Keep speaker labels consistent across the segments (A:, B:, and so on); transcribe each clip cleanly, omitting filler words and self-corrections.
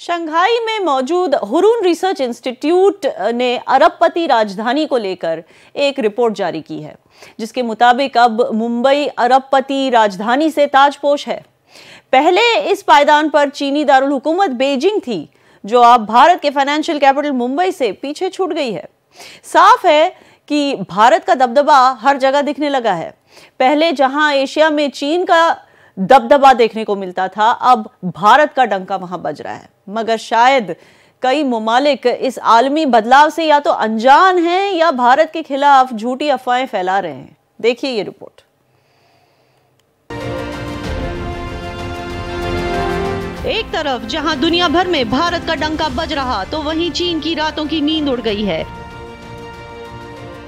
A: Shanghai में मौजूद Hurun research institute ने अरबपति राजधानी को लेकर एक रिपोर्ट जारी की है, जिसके मुताबिक अब मुंबई अरबपति राजधानी से ताजपोश है। पहले इस पायदान पर चीनी दारुल हुकूमत बीजिंग थी, जो अब भारत के फाइनेंशियल कैपिटल मुंबई से पीछे छूट गई है। साफ है कि भारत का दबदबा हर जगह दिखने लगा है। पहले जहां एशिया में चीन का दबदबा देखने को मिलता था, अब भारत का डंका वहां बज रहा है। मगर शायद कई मुमालिक इस आलमी बदलाव से या तो अनजान हैं या भारत के खिलाफ झूठी अफवाहें फैला रहे हैं। देखिए ये रिपोर्ट। एक तरफ जहां दुनिया भर में भारत का डंका बज रहा, तो वहीं चीन की रातों की नींद उड़ गई है।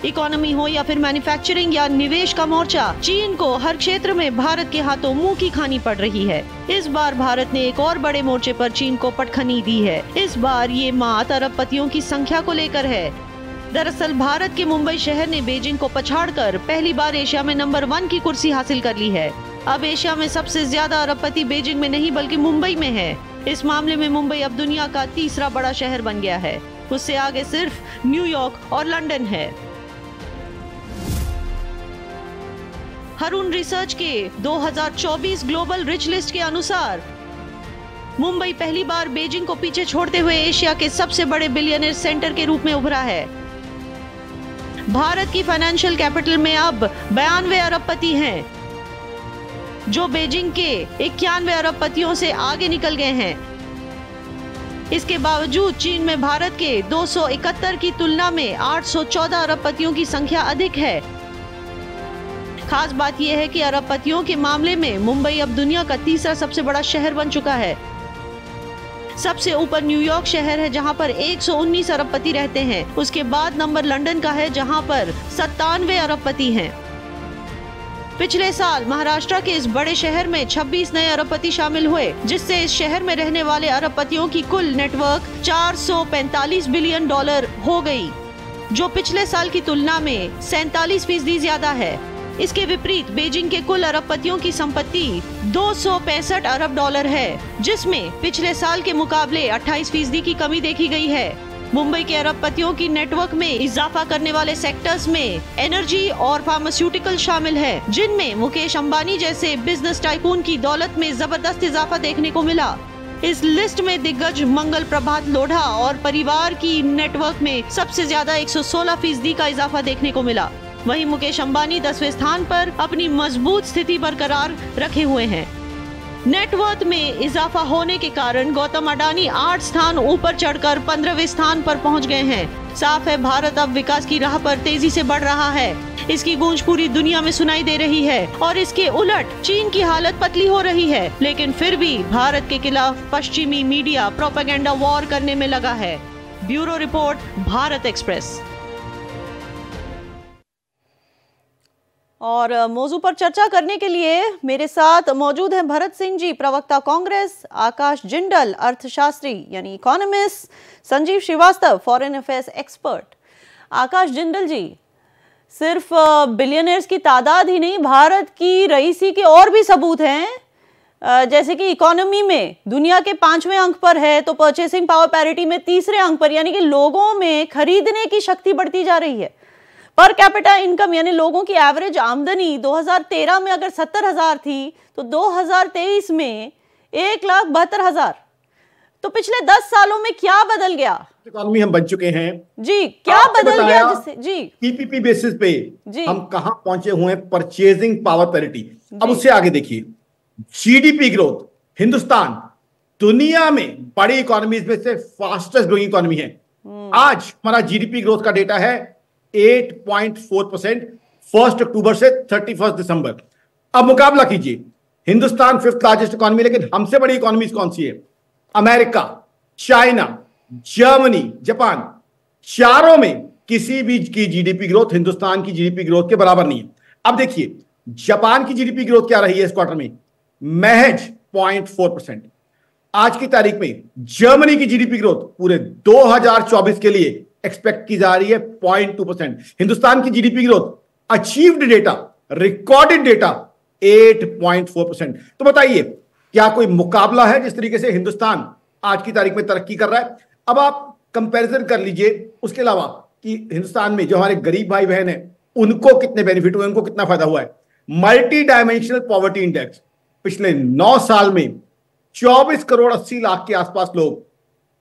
A: इकोनॉमी हो या फिर मैन्युफैक्चरिंग या निवेश का मोर्चा, चीन को हर क्षेत्र में भारत के हाथों मुंह की खानी पड़ रही है। इस बार भारत ने एक और बड़े मोर्चे पर चीन को पटखनी दी है। इस बार ये मात अरबपतियों की संख्या को लेकर है। दरअसल भारत के मुंबई शहर ने बीजिंग को पछाड़कर पहली बार एशिया में नंबर 1 की कुर्सी हासिल कर ली है। अब एशिया में सबसे ज्यादा अरबपति बीजिंग में नहीं बल्कि मुंबई में है। इस मामले में मुंबई अब दुनिया का तीसरा बड़ा शहर बन गया है। उससे आगे सिर्फ न्यूयॉर्क और लंदन है। हुरून रिसर्च के 2024 ग्लोबल रिच लिस्ट के अनुसार मुंबई पहली बार बीजिंग को पीछे छोड़ते हुए एशिया के सबसे बड़े बिलियनर सेंटर के रूप में उभरा है। भारत की फाइनेंशियल कैपिटल में अब 92 अरबपति हैं, जो बीजिंग के 91 अरबपतियों से आगे निकल गए हैं। इसके बावजूद चीन में भारत के 271 की तुलना में 814 अरबपतियों की संख्या अधिक है। खास बात यह है कि अरबपतियों के मामले में मुंबई अब दुनिया का तीसरा सबसे बड़ा शहर बन चुका है। सबसे ऊपर न्यूयॉर्क शहर है, जहां पर 119 अरबपति रहते हैं। उसके बाद नंबर लंदन का है, जहां पर 97 अरबपति हैं। पिछले साल महाराष्ट्र के इस बड़े शहर में 26 नए अरबपति शामिल हुए, जिससे इस शहर में रहने वाले अरबपतियों की कुल नेटवर्क $445 बिलियन हो गई, जो पिछले साल की तुलना में 47% ज्यादा है। इसके विपरीत बीजिंग के कुल अरबपतियों की संपत्ति $265 अरब है, जिसमें पिछले साल के मुकाबले 28% की कमी देखी गई है। मुंबई के अरबपतियों की नेटवर्क में इजाफा करने वाले सेक्टर्स में एनर्जी और फार्मास्यूटिकल शामिल है, जिनमें मुकेश अंबानी जैसे बिजनेस टाइकून की दौलत में जबरदस्त इजाफा देखने को मिला। इस लिस्ट में दिग्गज मंगल प्रभात लोढ़ा और परिवार की नेटवर्क में सबसे ज्यादा 116% का इजाफा देखने को मिला। वहीं मुकेश अंबानी 10वें स्थान पर अपनी मजबूत स्थिति बरकरार रखे हुए हैं। नेटवर्थ में इजाफा होने के कारण गौतम अडानी 8 स्थान ऊपर चढ़कर 15वें स्थान पर पहुंच गए हैं। साफ है, भारत अब विकास की राह पर तेजी से बढ़ रहा है। इसकी गूंज पूरी दुनिया में सुनाई दे रही है और इसके उलट चीन की हालत पतली हो रही है। लेकिन फिर भी भारत के खिलाफ पश्चिमी मीडिया प्रोपेगेंडा वॉर करने में लगा है। Bureau report, Bharat express. और मौजू पर चर्चा करने के लिए मेरे साथ मौजूद हैं भरत सिंह जी, प्रवक्ता कांग्रेस, आकाश जिंदल, अर्थशास्त्री यानी economist, Sanjeev Srivastava, foreign affairs expert. Akash Jindal ji, सिर्फ बिलियनर्स की तादाद ही नहीं, भारत की रईसी के और भी सबूत हैं। जैसे कि इकोनॉमी में दुनिया के 5वें अंक पर है, तो परचेसिंग पावर पैरिटी में 3रे अंक पर, यानी कि लोगों में खरीदने की शक्ति बढ़ती जा रही है। पर कैपिटा इनकम यानी लोगों की एवरेज आमदनी 2013 में अगर 70,000 थी, तो 2023 में 1,72,000। तो पिछले 10 सालों में क्या बदल गया?
B: इकोनॉमी हम बन चुके हैं
A: जी, क्या बदल गया जिससे जी
B: पीपीपी बेसिस पे
A: जी
B: हम कहां पहुंचे हुए हैं, परचेजिंग पावर पैरिटी। अब उससे आगे देखिए, जीडीपी ग्रोथ, हिंदुस्तान दुनिया में बड़ी इकोनॉमीज में से फास्टेस्ट ग्रोइंग इकोनॉमी है। आज हमारा जीडीपी ग्रोथ का डेटा है 8.4% 1 अक्टूबर से 31 दिसंबर। अब मुकाबला कीजिए, हिंदुस्तान 5th लार्जेस्ट इकोनॉमी, लेकिन हमसे बड़ी इकोनॉमीज कौन सी है? अमेरिका, चाइना, जर्मनी, जापान, चारों में किसी भी की जीडीपी ग्रोथ हिंदुस्तान की जीडीपी ग्रोथ के बराबर नहीं है। अब देखिए, जापान की जीडीपी ग्रोथ क्या रही है इस क्वार्टर में? महज 0.4%। आज की तारीख में जर्मनी की जीडीपी ग्रोथ पूरे 2024 के लिए एक्सपेक्ट की जा रही है 0.2%। हिंदुस्तान की GDP growth achieved data, recorded data 8.4%। तो बताइए, क्या कोई मुकाबला है जिस तरीके से हिंदुस्तान आज की तारीख में तरक्की कर रहा है। अब आप कंपैरिजन कर लीजिए उसके अलावा कि हिंदुस्तान में जो हमारे गरीब भाई बहन है उनको कितने बेनिफिट हुए, उनको कितना फायदा हुआ है। मल्टी डायमेंशनल पॉवर्टी इंडेक्स पिछले 9 साल में 24 करोड़ 80 लाख के आसपास लोग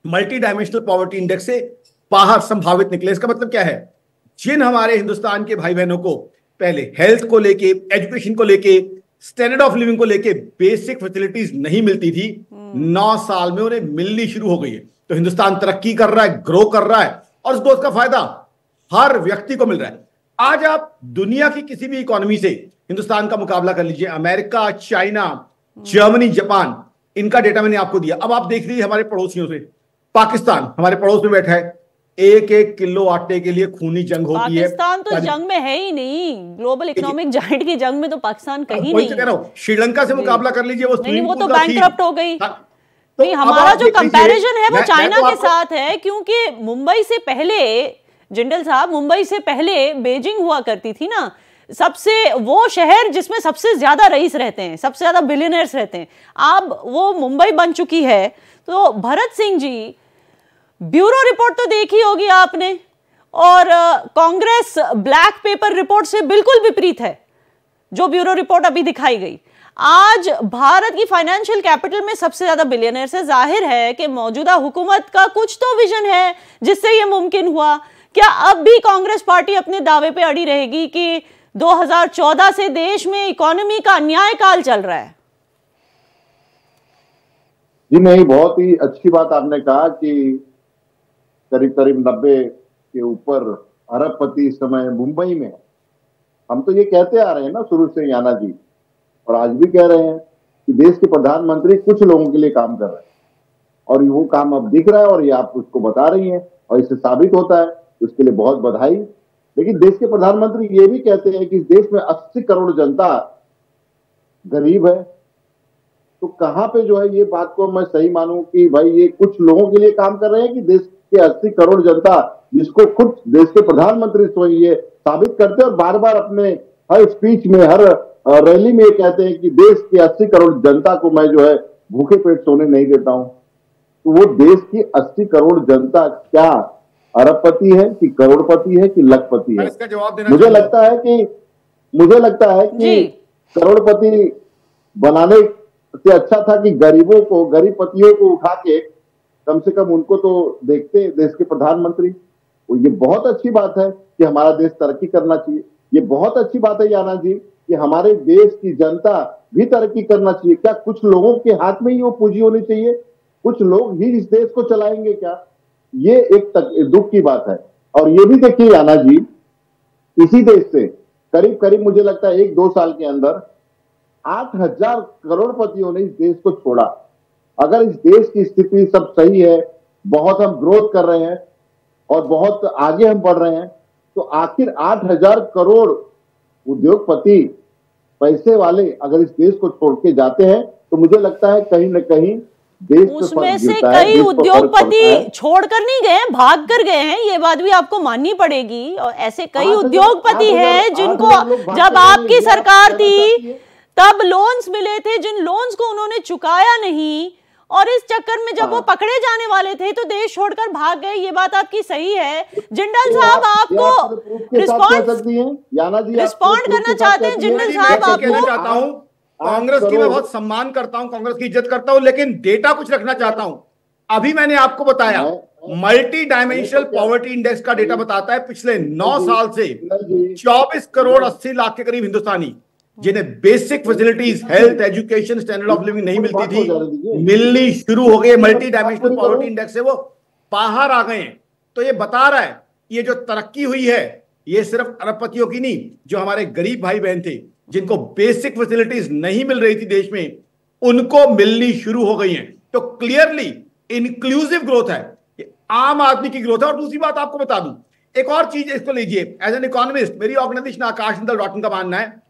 B: मल्टी डायमेंशनल पॉवर्टी इंडेक्स से बाहर संभावित निकले। इसका मतलब क्या है, जिन हमारे हिंदुस्तान के भाई बहनों को पहले हेल्थ को लेके, एजुकेशन को लेके, स्टैंडर्ड ऑफ लिविंग को लेके बेसिक फैसिलिटीज नहीं मिलती थी, 9 साल में उन्हें मिलनी शुरू हो गई है। तो हिंदुस्तान तरक्की कर रहा है, ग्रो कर रहा है और उस ग्रोथ का फायदा हर व्यक्ति को मिल रहा है। आज आप दुनिया की किसी भी इकोनॉमी से हिंदुस्तान का मुकाबला कर लीजिए, अमेरिका, चाइना, जर्मनी, जापान, इनका डेटा मैंने आपको दिया। अब आप देख लीजिए हमारे पड़ोसियों से, पाकिस्तान हमारे पड़ोस में बैठा है, 1-1 किलो आटे के लिए खूनी जंग होती है।
C: पाकिस्तान तो जंग में है ही नहीं, ग्लोबल इकोनॉमिक जायंट की जंग में तो पाकिस्तान कहीं नहीं है।
B: श्रीलंका से मुकाबला कर लीजिए, वो
C: तो बैंकक्रप्ट हो गई।
B: तो
C: हमारा जो कंपैरिजन है वो चाइना के साथ है, क्योंकि मुंबई से पहले, जिंदल साहब, मुंबई से पहले बीजिंग हुआ करती थी ना, सबसे वो शहर जिसमें सबसे ज्यादा रईस रहते हैं, सबसे ज्यादा बिलियनर्स रहते हैं। अब वो मुंबई बन चुकी है। तो भरत सिंह जी, ब्यूरो रिपोर्ट तो देखी होगी आपने, और कांग्रेस ब्लैक पेपर रिपोर्ट से बिल्कुल विपरीत है जो ब्यूरो रिपोर्ट अभी दिखाई गई। आज भारत की फाइनेंशियल कैपिटल में सबसे ज्यादा बिलियनर्स है। जाहिर है कि मौजूदा हुकूमत का कुछ तो विजन है जिससे यह मुमकिन हुआ। क्या अब भी कांग्रेस पार्टी अपने दावे पे अड़ी रहेगी कि 2014 से देश में इकोनॉमी का अन्याय काल चल रहा है?
D: जी नहीं, बहुत ही अच्छी बात आपने कहा कि करीब करीब 90 के ऊपर अरबपति इस समय मुंबई में। हम तो ये कहते आ रहे हैं ना शुरू से, याना जी, और आज भी कह रहे हैं कि देश के प्रधानमंत्री कुछ लोगों के लिए काम कर रहे हैं और वो काम अब दिख रहा है और ये आप उसको बता रही हैं और इससे साबित होता है, उसके लिए बहुत बधाई। लेकिन देश के प्रधानमंत्री ये भी कहते हैं कि इस देश में 80 करोड़ जनता गरीब है। तो कहां पे जो है ये बात को मैं सही मानूं कि भाई ये कुछ लोगों के लिए काम कर रहे हैं कि देश के 80 करोड़ जनता, जिसको खुद देश के प्रधानमंत्री स्वयं ये साबित करते हैं और बार बार अपने हर स्पीच में, हर रैली में ये कहते हैं कि देश के 80 करोड़ जनता को मैं जो है भूखे पेट सोने नहीं देता हूं। तो वो देश की 80 करोड़ जनता क्या अरबपति है कि करोड़पति है कि लखपति है?
B: इसका जवाब देना
D: मुझे लगता है कि करोड़पति बनाने से अच्छा था कि गरीबों को, गरीब पतियों को उठा के कम से कम उनको तो देखते देश के प्रधानमंत्री। तो ये बहुत अच्छी बात है कि हमारा देश तरक्की करना चाहिए। ये बहुत अच्छी बात है याना जी कि हमारे देश की जनता भी तरक्की करना चाहिए। क्या कुछ लोगों के हाथ में ही वो पूंजी होनी चाहिए? कुछ लोग ही इस देश को चलाएंगे क्या? ये एक दुख की बात है। और ये भी देखिए याना जी, इसी देश से करीब करीब मुझे लगता है 1-2 साल के अंदर 8,000 करोड़पतियों ने इस देश को छोड़ा। अगर इस देश की स्थिति सब सही है, बहुत हम ग्रोथ कर रहे हैं और बहुत आगे हम बढ़ रहे हैं, तो आखिर 8,000 करोड़ उद्योगपति, पैसे वाले अगर इस देश को छोड़ के जाते हैं तो मुझे लगता है कहीं न कहीं देश
C: उसमें से कई उद्योगपति छोड़कर नहीं गए, भाग कर गए हैं। ये बात भी आपको माननी पड़ेगी। और ऐसे कई उद्योगपति हैं जिनको जब आपकी सरकार थी तब लोन्स मिले थे, जिन लोन्स को उन्होंने चुकाया नहीं, और इस चक्कर में जब वो पकड़े जाने वाले थे तो देश छोड़कर भाग गए। ये बात आपकी सही है। जिंदल साहब आपको रिस्पॉन्ड करना चाहते हैं? जिंदल साहब आपको
B: चाहता हूं, कांग्रेस की मैं बहुत सम्मान करता हूं, कांग्रेस की इज्जत करता हूं, लेकिन डेटा कुछ रखना चाहता हूं। अभी मैंने आपको बताया मल्टी डायमेंशनल पॉवर्टी इंडेक्स का डेटा बताता है पिछले 9 साल से 24 करोड़ 80 लाख के करीब हिंदुस्तानी जिन्हें basic facilities, health, education, standard of living नहीं मिलती थी, मिलनी शुरू हो गई। मल्टी डायमेंशनल पॉवर्टी इंडेक्स से वो बाहर आ गए हैं। तो ये बता रहा है ये जो तरक्की हुई है ये सिर्फ अरबपतियों की नहीं, जो हमारे गरीब भाई बहन थे जिनको बेसिक फैसिलिटीज नहीं मिल रही थी देश में, उनको मिलनी शुरू हो गई हैं। तो क्लियरली इंक्लूसिव ग्रोथ है, ये आम आदमी की ग्रोथ है। और दूसरी बात आपको बता दूं, एक और चीज इसको लीजिए, एज एन इकोनॉमिस्ट मेरी ऑर्गेनाइजेशन आकाशंदल.in का मानना है,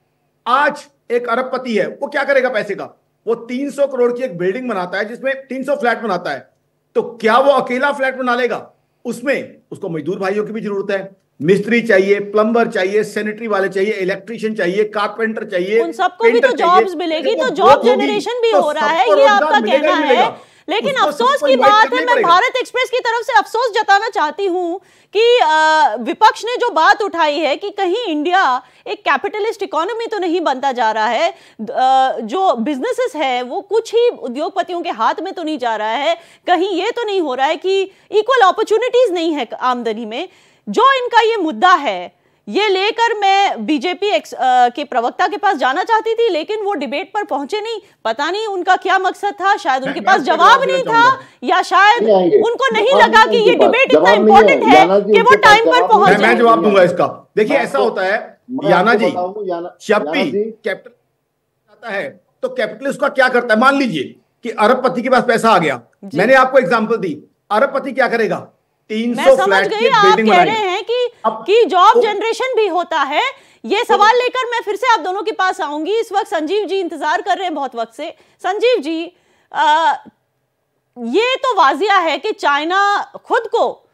B: आज एक अरबपति है, वो क्या करेगा पैसे का? वो 300 करोड़ की एक बिल्डिंग बनाता है जिसमें 300 फ्लैट बनाता है। तो क्या वो अकेला फ्लैट बना लेगा? उसमें उसको मजदूर भाइयों की भी जरूरत है, मिस्त्री चाहिए, प्लम्बर चाहिए, सैनिटरी वाले चाहिए, इलेक्ट्रीशियन चाहिए, कारपेंटर चाहिए,
C: उन सबको भी तो जॉब्स मिलेगी। तो जॉब जनरेशन भी हो रहा है, ये आपका कहना है। लेकिन
B: उसको
C: अफसोस
B: सबको
C: की
B: invite
C: बात
B: करना
C: है,
B: ही
C: मैं
B: पड़ेगा।
C: भारत एक्सप्रेस की तरफ से अफसोस जताना चाहती हूं कि विपक्ष ने जो बात उठाई है कि कहीं इंडिया एक कैपिटलिस्ट इकोनॉमी तो नहीं बनता जा रहा है, जो बिजनेसेस है वो कुछ ही उद्योगपतियों के हाथ में तो नहीं जा रहा है, कहीं ये तो नहीं हो रहा है कि इक्वल अपॉर्चुनिटीज नहीं है आमदनी में। जो इनका ये मुद्दा है, ये लेकर मैं बीजेपी के प्रवक्ता के पास जाना चाहती थी, लेकिन वो डिबेट पर पहुंचे नहीं। पता नहीं उनका क्या मकसद था, शायद उनके पास जवाब नहीं था, या शायद उनको नहीं लगा कि ये डिबेट इतना इंपॉर्टेंट है कि वो टाइम पर पहुंच जाए।
B: मैं जवाब दूंगा इसका। देखिए ऐसा होता है याना जी, जब भी कैपिटल आता है तो कैपिटल उसका क्या करता है। मान लीजिए कि अरबपति के पास पैसा आ गया, मैंने आपको एग्जांपल दी, अरबपति क्या करेगा, 300 फ्लैट की बिल्डिंग
C: कह रहे हैं कि जॉब जनरेशन भी होता है। ये सवाल लेकर मैं फिर से आप दोनों के पास आऊंगी। इस वक्त संजीव जी इंतजार कर रहे हैं बहुत वक्त से। संजीव जी, ये तो वाजिया है कि चाइना खुद को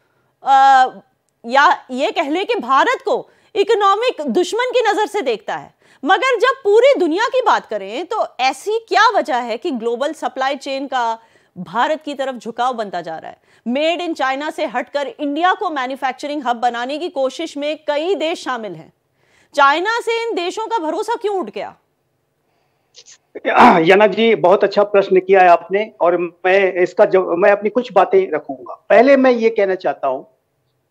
C: या ये कह ले कि भारत को इकोनॉमिक दुश्मन की नजर से देखता है, मगर जब पूरी दुनिया की बात करें तो ऐसी क्या वजह है कि ग्लोबल सप्लाई चेन का भारत की तरफ झुकाव बनता जा रहा है? मेड इन चाइना से हटकर इंडिया को मैन्युफैक्चरिंग हब बनाने की कोशिश में कई देश शामिल हैं। चाइना से इन देशों का भरोसा क्यों उठ गया?
E: याना जी, बहुत अच्छा प्रश्न किया है आपने, और मैं अपनी कुछ बातें रखूंगा। पहले मैं ये कहना चाहता हूं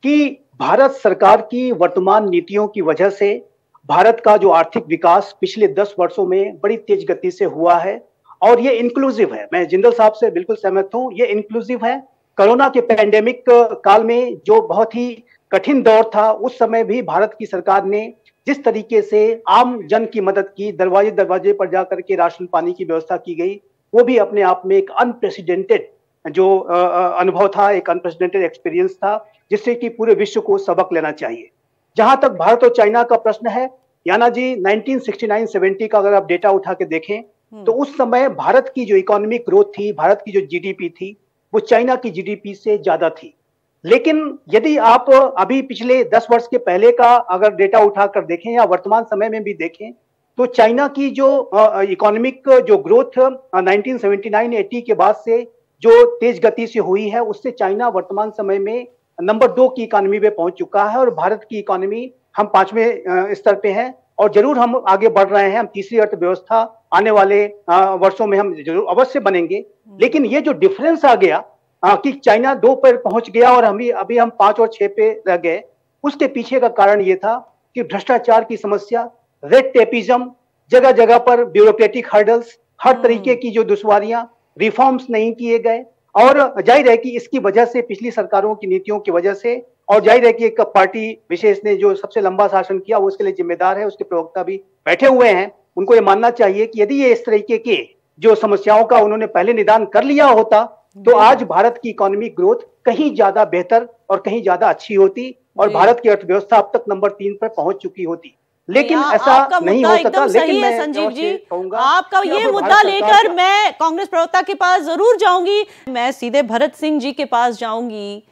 E: कि भारत सरकार की वर्तमान नीतियों की वजह से भारत का जो आर्थिक विकास पिछले 10 वर्षों में बड़ी तेज गति से हुआ है, और ये इंक्लूसिव है। मैं जिंदल साहब से बिल्कुल सहमत हूं, ये इंक्लूसिव है। कोरोना के पैंडेमिक काल में जो बहुत ही कठिन दौर था, उस समय भी भारत की सरकार ने जिस तरीके से आम जन की मदद की, दरवाजे दरवाजे पर जाकर के राशन पानी की व्यवस्था की गई, वो भी अपने आप में एक अनप्रेसिडेंटेड जो अनुभव था, एक अनप्रेसिडेंटेड एक्सपीरियंस था, जिससे कि पूरे विश्व को सबक लेना चाहिए। जहां तक भारत और चाइना का प्रश्न है, याना जी, 1969-70 का अगर आप डेटा उठा के देखें तो उस समय भारत की जो इकोनॉमिक ग्रोथ थी, भारत की जो जीडीपी थी, वो चाइना की जीडीपी से ज्यादा थी। लेकिन यदि आप अभी पिछले 10 वर्ष के पहले का अगर डेटा उठाकर देखें या वर्तमान समय में भी देखें, तो चाइना की जो इकोनॉमिक जो ग्रोथ 1979-80 के बाद से जो तेज गति से हुई है, उससे चाइना वर्तमान समय में नंबर 2 की इकोनॉमी पे पहुंच चुका है, और भारत की इकोनॉमी हम 5वें स्तर पे हैं, और जरूर हम आगे बढ़ रहे हैं। हम तीसरी अर्थव्यवस्था आने वाले वर्षों में हम जरूर अवश्य बनेंगे। लेकिन ये जो डिफरेंस आ गया कि चाइना 2 पर पहुंच गया और अभी हम 5 और 6 पे रह गए, उसके पीछे का कारण ये था कि भ्रष्टाचार की समस्या, रेड टेपिज्म, जगह जगह पर ब्यूरोक्रेटिक हर्डल्स, हर तरीके की जो दुश्वारियां, रिफॉर्म्स नहीं किए गए, और जाहिर है कि इसकी वजह से, पिछली सरकारों की नीतियों की वजह से, और जाहिर है कि एक पार्टी विशेष ने जो सबसे लंबा शासन किया वो उसके लिए जिम्मेदार है, उसके प्रवक्ता भी बैठे हुए हैं, उनको ये मानना चाहिए कि यदि ये इस तरीके के जो समस्याओं का उन्होंने पहले निदान कर लिया होता तो आज भारत की इकोनॉमिक ग्रोथ कहीं ज्यादा बेहतर और कहीं ज्यादा अच्छी होती, और भारत की अर्थव्यवस्था अब तक नंबर 3 पर पहुंच चुकी होती। लेकिन ऐसा नहीं हो सका। लेकिन मैं
C: संजीव जी, आपका ये मुद्दा लेकर मैं कांग्रेस प्रवक्ता के पास जरूर जाऊंगी। मैं सीधे भरत सिंह जी के पास जाऊंगी।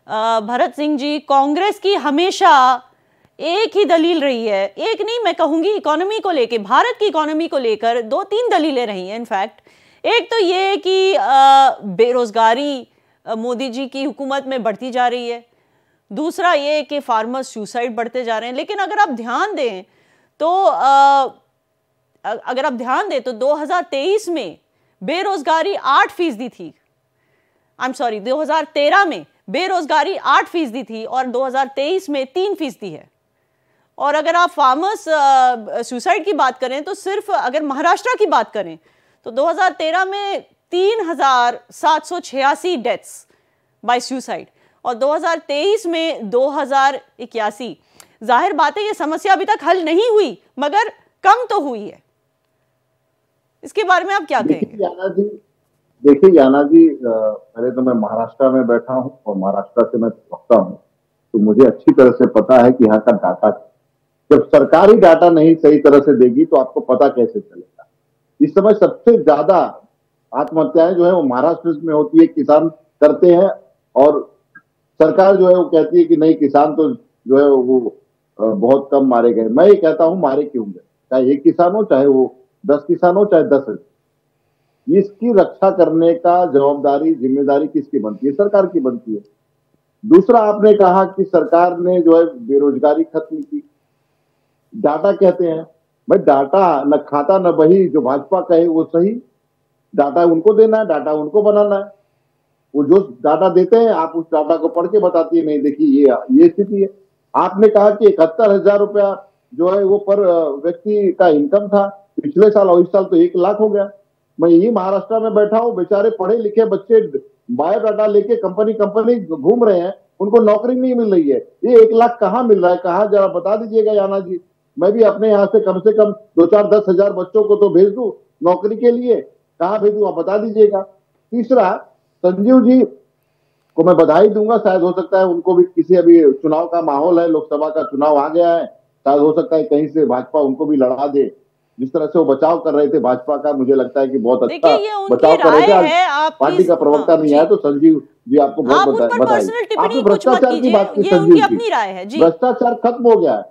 C: भरत सिंह जी, कांग्रेस की हमेशा एक ही दलील रही है, एक नहीं मैं कहूंगी, इकोनॉमी को लेकर, भारत की इकोनॉमी को लेकर 2-3 दलीलें रही हैं इनफैक्ट। एक तो ये कि बेरोजगारी मोदी जी की हुकूमत में बढ़ती जा रही है, दूसरा ये कि फार्मर्स सुसाइड बढ़ते जा रहे हैं। लेकिन अगर आप ध्यान दें तो 2023 में बेरोजगारी 8% थी। 2013 में बेरोजगारी 8% थी और 2023 में 3% है। और अगर आप फार्मर्स सुसाइड की बात करें तो सिर्फ अगर महाराष्ट्र की बात करें तो 2013 में 3,786 डेथ्स बाय सुसाइड और 2023 में 2,081। जाहिर बात है ये समस्या अभी तक हल नहीं हुई, मगर कम तो हुई है। इसके बारे में आप क्या कहेंगे?
D: देखिए याना जी, पहले तो मैं महाराष्ट्र में बैठा हूं और महाराष्ट्र से मैं पढ़ता हूं, तो मुझे अच्छी तरह से पता है कि यहाँ का डाटा, जब सरकारी डाटा नहीं सही तरह से देगी तो आपको पता कैसे चलेगा। इस समय सबसे ज्यादा आत्महत्याएं जो है वो महाराष्ट्र में होती है, किसान करते हैं, और सरकार जो है वो कहती है कि नहीं, किसान तो जो है वो बहुत कम मारे गए। मैं ये कहता हूं, मारे क्यों गए, चाहे 1 किसान हो, चाहे वो 10 किसान हो, चाहे 10,000। इसकी रक्षा करने का जवाबदारी, जिम्मेदारी किसकी बनती है? सरकार की बनती है। दूसरा, आपने कहा कि सरकार ने जो है बेरोजगारी खत्म की। डाटा कहते हैं भाई, डाटा न खाता न बही, जो भाजपा कहे वो सही। डाटा उनको देना है, डाटा उनको बनाना है। वो जो डाटा देते हैं आप उस डाटा को पढ़ के बताती है, नहीं देखिए ये स्थिति है। आपने कहा कि 71,000 रुपया जो है वो पर व्यक्ति का इनकम था पिछले साल, और इस साल तो 1 लाख हो गया। मैं यही महाराष्ट्र में बैठा हूँ, बेचारे पढ़े लिखे बच्चे बायोडाटा लेके कंपनी घूम रहे हैं, उनको नौकरी नहीं मिल रही है। ये 1 लाख कहाँ मिल रहा है, कहाँ, जरा बता दीजिएगा याना जी। मैं भी अपने यहाँ से कम 2-4-10,000 बच्चों को तो भेज दूं नौकरी के लिए, कहाँ भेजूं आप बता दीजिएगा। तीसरा, संजीव जी को मैं बधाई दूंगा, शायद हो सकता है उनको भी किसी, अभी चुनाव का माहौल है, लोकसभा का चुनाव आ गया है, शायद हो सकता है कहीं से भाजपा उनको भी लड़ा दे। जिस तरह से वो बचाव कर रहे थे भाजपा का, मुझे लगता है कि बहुत अच्छा बचाव कर रहे थे। पार्टी का प्रवक्ता नहीं आया तो संजीव जी आपको बहुत बधाई। आपने भ्रष्टाचार की बात की संजीव जी, भ्रष्टाचार खत्म हो गया है।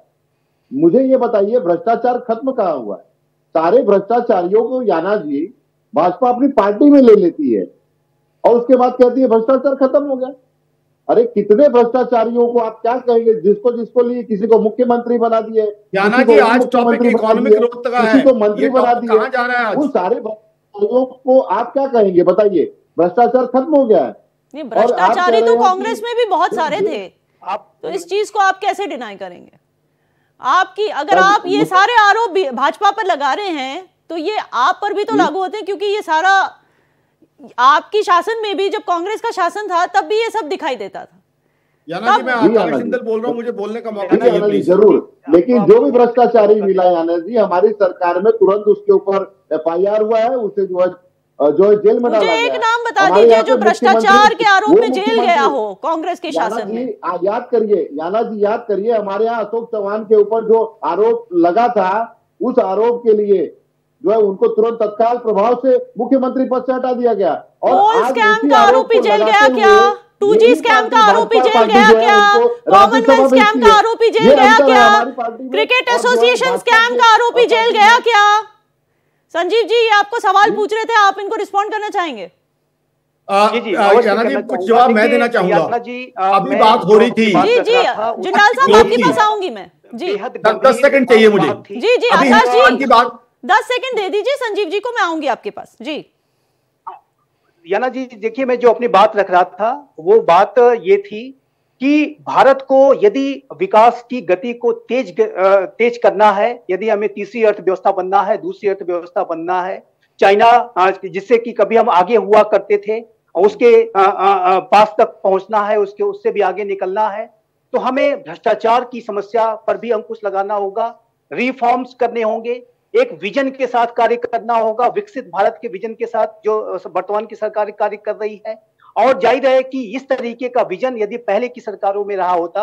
D: मुझे ये बताइए भ्रष्टाचार खत्म कहाँ हुआ है? सारे भ्रष्टाचारियों को याना जी भाजपा अपनी पार्टी में ले लेती है और उसके बाद कहती है भ्रष्टाचार खत्म हो गया। अरे कितने भ्रष्टाचारियों को आप क्या कहेंगे, जिसको लिए किसी को मुख्यमंत्री बना दिए,
B: याना जी आज टॉपिक इकोनॉमिक ग्रोथ का है,
D: किसी को मंत्री बना दिए,
B: कहां जा रहा है आज?
D: उन सारे भ्रष्टाचारियों को आप क्या कहेंगे बताइए? भ्रष्टाचार खत्म हो गया है।
C: भ्रष्टाचारी तो कांग्रेस में भी बहुत सारे थे, आप तो इस चीज को आप कैसे डिनाई करेंगे? आपकी अगर आप ये सारे आरोप भाजपा पर लगा रहे हैं तो ये आप पर भी तो लागू होते हैं, क्योंकि ये सारा आपकी शासन में भी, जब कांग्रेस का शासन था तब भी ये सब दिखाई देता था।
B: याना जी मैं आकाश जिंदल बोल रहा हूं, मुझे बोलने का मौका दीजिए
D: जरूर। लेकिन जो भी भ्रष्टाचारी मिला याना जी, हमारी सरकार में तुरंत उसके ऊपर FIR हुआ है, उसे जो है जेल में डाला गया।
C: एक नाम बता दीजिए जो भ्रष्टाचार के आरोप में जेल गया हो कांग्रेस के शासन में।
D: याद करिए याना जी, याद करिए हमारे यहाँ अशोक चौहान के ऊपर जो आरोप लगा था, उस आरोप के लिए जो है उनको तुरंत तत्काल प्रभाव से मुख्यमंत्री पद से हटा दिया गया।
C: और स्कैम का आरोपी जेल गया क्या? 2G स्कैम का आरोपी जेल गया क्या? कॉमनवेल्थ स्कैम का आरोपी जेल गया क्या? क्रिकेट एसोसिएशन स्कैम का आरोपी जेल गया क्या? संजीव जी ये आपको सवाल पूछ रहे थे, आप इनको रिस्पॉन्ड करना चाहेंगे?
B: याना जी कुछ जवाब मैं देना चाहूंगा। अभी बात हो रही थी।
C: जी जिंदाल साहब आपके पास आऊंगी मैं जी।
B: 10 सेकंड चाहिए मुझे।
C: जी आकाश जी की बात 10 सेकंड दे दीजिए संजीव जी को, मैं आऊंगी आपके पास जी।
E: याना जी देखिए, मैं जो अपनी बात रख रहा था वो बात ये थी कि भारत को यदि विकास की गति को तेज करना है, यदि हमें तीसरी अर्थव्यवस्था बनना है, दूसरी अर्थव्यवस्था बनना है, चाइना जिससे कि कभी हम आगे हुआ करते थे उसके पास तक पहुंचना है, उससे भी आगे निकलना है, तो हमें भ्रष्टाचार की समस्या पर भी अंकुश लगाना होगा, रिफॉर्म्स करने होंगे, एक विजन के साथ कार्य करना होगा, विकसित भारत के विजन के साथ जो वर्तमान की सरकार कार्य कर रही है। और जाहिर है कि इस तरीके का विजन यदि पहले की सरकारों में रहा होता,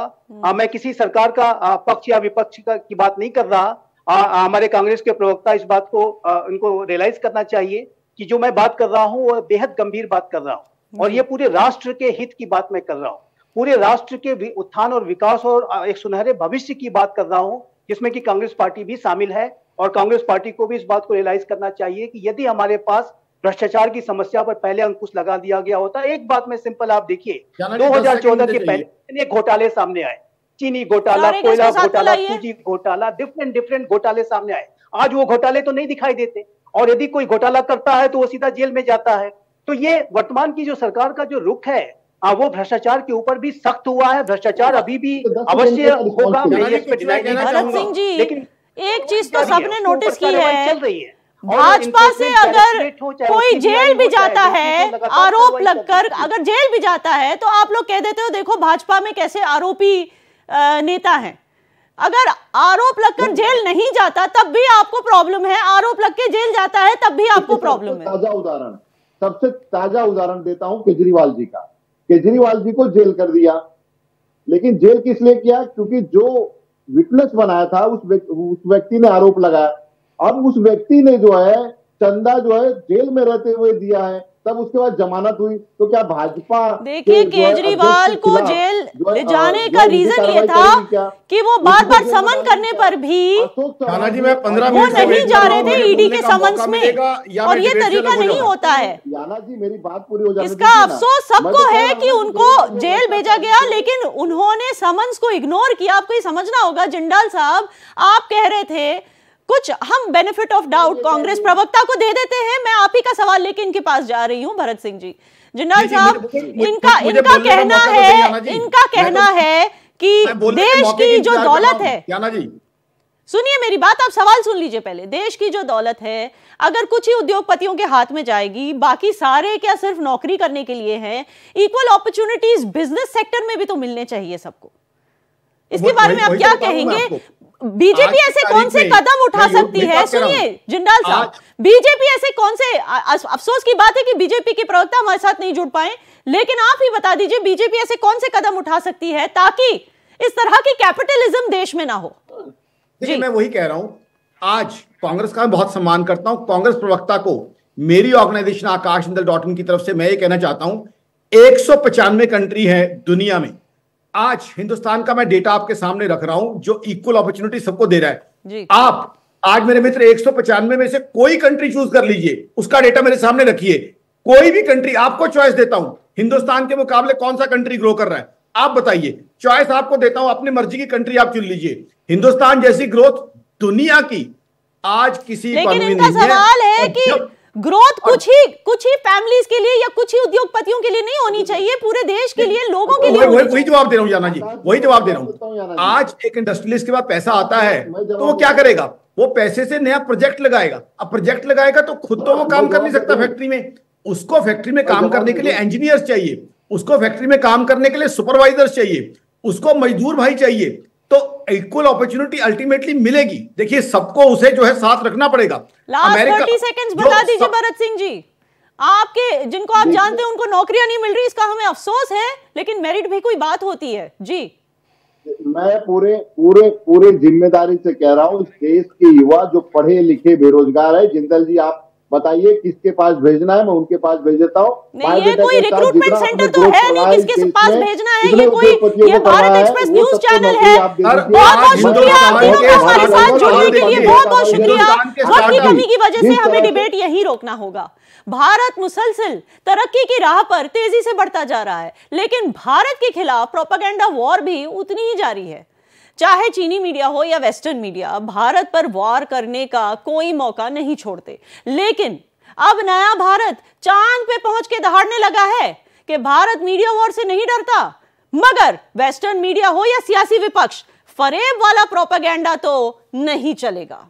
E: मैं किसी सरकार का पक्ष या विपक्ष की बात नहीं कर रहा, हमारे कांग्रेस के प्रवक्ता इस बात को उनको रियलाइज करना चाहिए कि जो मैं बात कर रहा हूं वो बेहद गंभीर बात कर रहा हूं, और ये पूरे राष्ट्र के हित की बात मैं कर रहा हूं, पूरे राष्ट्र के उत्थान और विकास और एक सुनहरे भविष्य की बात कर रहा हूं, जिसमें कि कांग्रेस पार्टी भी शामिल है। और कांग्रेस पार्टी को भी इस बात को रियलाइज करना चाहिए कि यदि हमारे पास भ्रष्टाचार की समस्या पर पहले अंकुश लगा दिया गया होता। एक बात में सिंपल आप देखिए, 2014 के पहले इतने घोटाले सामने आए, चीनी घोटाला, कोयला घोटाला, 2G घोटाला, डिफरेंट घोटाले सामने आए। आज वो घोटाले तो नहीं दिखाई देते, और यदि कोई घोटाला करता है तो वो सीधा जेल में जाता है। तो ये वर्तमान की जो सरकार का जो रुख है वो भ्रष्टाचार के ऊपर भी सख्त हुआ है। भ्रष्टाचार अभी भी अवश्य होगा, मैं इस पे डिनाई नहीं
C: करूंगा, लेकिन एक चीज तो सबने नोटिस की है,
E: चल रही है,
C: भाजपा से अगर कोई जेल भी जाता है आरोप लगकर, अगर जेल भी जाता है तो आप लोग कह देते हो देखो भाजपा में कैसे आरोपी नेता हैं। अगर आरोप लगकर जेल नहीं जाता तब भी आपको प्रॉब्लम है, आरोप लग के जेल जाता है तब भी आपको प्रॉब्लम है।
D: सबसे ताजा उदाहरण देता हूं केजरीवाल जी का। केजरीवाल जी को जेल कर दिया, लेकिन जेल किस लिए किया? क्योंकि जो विटनेस बनाया था उस व्यक्ति ने आरोप लगाया। अब उस व्यक्ति ने जो है चंदा जो है जेल में रहते हुए दिया है, तब उसके बाद जमानत हुई, तो क्या भाजपा
C: देखिए केजरीवाल को जेल ले जाने का रीजन ये था कि वो बार बार समन करने पर भी
B: जी मैं 15
C: वो
B: मिनट
C: नहीं जा रहे थे ईडी के समन्स में, और ये तरीका नहीं होता है।
D: याना जी मेरी बात पूरी हो जाने
C: इसका अफसोस सबको है कि उनको जेल भेजा गया, लेकिन उन्होंने समन्स को इग्नोर किया। आपको ये समझना होगा जिंदाल साहब, आप कह रहे थे कुछ हम बेनिफिट ऑफ डाउट कांग्रेस प्रवक्ता को दे देते हैं। मैं आप ही का सवाल लेके इनके पास जा रही हूं, भरत सिंह जी। जिंदाल साहब, इनका कहना है कि देश की जो दौलत है, सुनिए मेरी बात, आप सवाल सुन लीजिए पहले। देश की जो दौलत है अगर कुछ ही उद्योगपतियों के हाथ में जाएगी, बाकी सारे क्या सिर्फ नौकरी करने के लिए हैं? इक्वल अपॉर्चुनिटीज बिजनेस सेक्टर में भी तो मिलने चाहिए सबको। इसके बारे में आप क्या कहेंगे? बीजेपी ऐसे कौन से कदम उठा सकती है? सुनिए जिंदाल साहब, बीजेपी ऐसे कौन से, अफसोस की बात है कि बीजेपी के प्रवक्ता हमारे साथ नहीं जुड़ पाए, लेकिन आप ही बता दीजिए बीजेपी ऐसे कौन से कदम उठा सकती है ताकि इस तरह की कैपिटलिज्म देश में ना हो?
B: देखिए मैं वही कह रहा हूं, आज कांग्रेस का मैं बहुत सम्मान करता हूं। कांग्रेस प्रवक्ता को मेरी ऑर्गेनाइजेशन akashjindal.in की तरफ से मैं ये कहना चाहता हूं, 195 कंट्री है दुनिया में। आज हिंदुस्तान का मैं डेटा आपके सामने रख रहा हूं जो इक्वल अपॉर्चुनिटी सबको दे रहा है। आप आज मेरे मित्र 195 में से कोई कंट्री चूज कर लीजिए, उसका डेटा मेरे सामने रखिए। कोई भी कंट्री, आपको चॉइस देता हूं, हिंदुस्तान के मुकाबले कौन सा कंट्री ग्रो कर रहा है आप बताइए। चॉइस आपको देता हूं, अपनी मर्जी की कंट्री आप चुन लीजिए। हिंदुस्तान जैसी ग्रोथ दुनिया की आज किसी
C: इकोनॉमी नहीं है। सवाल है कि ग्रोथ कुछ ही फैमिलीज के लिए या कुछ ही उद्योगपतियों के लिए नहीं होनी चाहिए, पूरे देश के लिए, लोगों के लिए।
B: वही जवाब दे रहा हूं याना जी, वही जवाब दे रहा हूं। आज एक इंडस्ट्रियलिस्ट के पास पैसा आता है तो वो क्या करेगा? वो पैसे से नया प्रोजेक्ट लगाएगा। अब प्रोजेक्ट लगाएगा तो खुद तो वो काम कर नहीं सकता फैक्ट्री में, उसको फैक्ट्री में काम करने के लिए इंजीनियर्स चाहिए, उसको फैक्ट्री में काम करने के लिए सुपरवाइजर्स चाहिए, उसको मजदूर भाई चाहिए। तो इक्वल अपॉर्चुनिटी अल्टीमेटली मिलेगी। देखिए सबको उसे जो है साथ रखना पड़ेगा।
C: लास्ट 30 सेकंड्स बता दीजिए भरत सिंह जी, आपके जिनको आप जानते हैं उनको नौकरियां नहीं मिल रही, इसका हमें अफसोस है, लेकिन मेरिट भी कोई बात होती है जी।
D: मैं पूरे जिम्मेदारी से कह रहा हूं, इस देश के युवा जो पढ़े लिखे बेरोजगार है, जिंदल जी आप बताइए किसके पास भेजना है, मैं उनके पास भेज देता हूँ।
C: नहीं, ये कोई रिक्रूटमेंट सेंटर तो है नहीं किसके पास भेजना है, ये भारत एक्सप्रेस न्यूज चैनल है। बहुत बहुत शुक्रिया आप तीनों का हमारे साथ जुड़ने के लिए, बहुत बहुत शुक्रिया। वक्त की कमी की वजह से हमें डिबेट यहीं रोकना होगा। भारत मुसलसल तरक्की की राह पर तेजी से बढ़ता जा रहा है, लेकिन भारत के खिलाफ प्रोपेगेंडा वॉर भी उतनी ही जारी है। चाहे चीनी मीडिया हो या वेस्टर्न मीडिया, भारत पर वार करने का कोई मौका नहीं छोड़ते। लेकिन अब नया भारत चांद पे पहुंच के दहाड़ने लगा है कि भारत मीडिया वॉर से नहीं डरता, मगर वेस्टर्न मीडिया हो या सियासी विपक्ष, फरेब वाला प्रोपेगेंडा तो नहीं चलेगा।